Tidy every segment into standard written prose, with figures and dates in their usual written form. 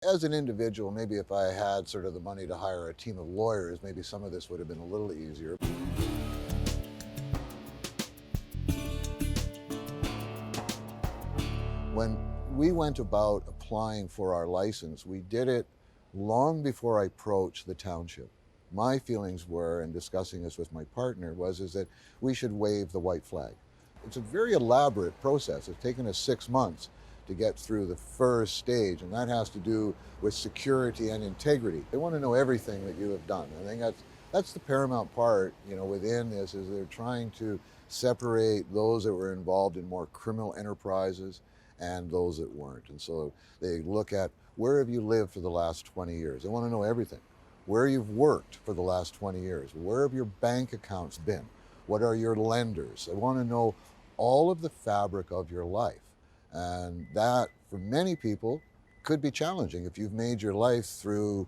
As an individual, maybe if I had sort of the money to hire a team of lawyers, maybe some of this would have been a little easier. When we went about applying for our license, we did it long before I approached the township. My feelings were, and discussing this with my partner, is that we should wave the white flag. It's a very elaborate process. It's taken us 6 months to get through the first stage, and that has to do with security and integrity. They want to know everything that you have done. I think that's the paramount part, within this, is they're trying to separate those that were involved in more criminal enterprises and those that weren't. And so they look at, where have you lived for the last 20 years? They want to know everything. Where you've worked for the last 20 years. Where have your bank accounts been? What are your lenders? They want to know all of the fabric of your life. And that, for many people, could be challenging. If you've made your life through,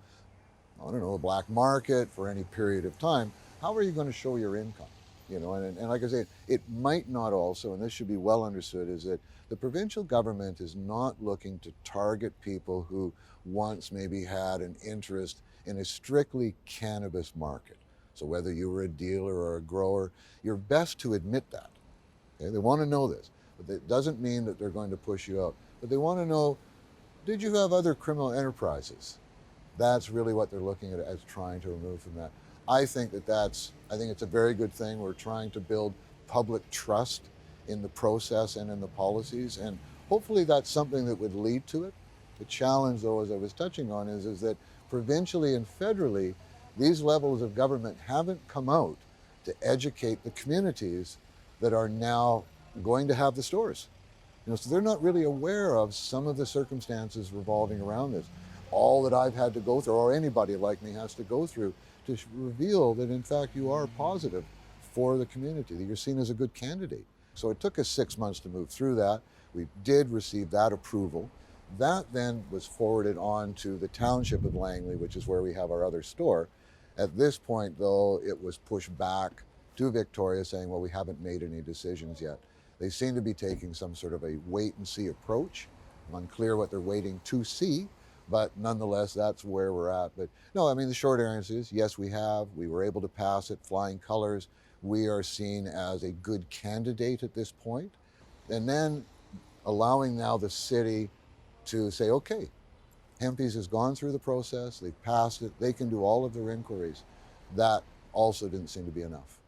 a black market for any period of time, how are you going to show your income? And like I say, it might not also, and this should be well understood, is that the provincial government is not looking to target people who once maybe had an interest in a strictly cannabis market. So whether you were a dealer or a grower, you're best to admit that. Okay? They want to know this, but it doesn't mean that they're going to push you out. But they want to know, did you have other criminal enterprises? That's really what they're looking at as trying to remove from that. I think it's a very good thing. We're trying to build public trust in the process and in the policies, and hopefully that's something that would lead to it. The challenge, though, as I was touching on, is that provincially and federally, these levels of government haven't come out to educate the communities that are now going to have the stores. So they're not really aware of some of the circumstances revolving around this. All that I've had to go through, or anybody like me has to go through, to reveal that in fact you are positive for the community, that you're seen as a good candidate. So it took us 6 months to move through that. We did receive that approval. That then was forwarded on to the township of Langley, which is where we have our other store. At this point, though, it was pushed back to Victoria, saying, well, we haven't made any decisions yet. They seem to be taking some sort of a wait and see approach. I'm unclear what they're waiting to see, but nonetheless, that's where we're at. But no, the short answer is yes, we were able to pass it, flying colors. We are seen as a good candidate at this point. And then allowing now the city to say, okay, Hempyz has gone through the process, they've passed it, they can do all of their inquiries. That also didn't seem to be enough.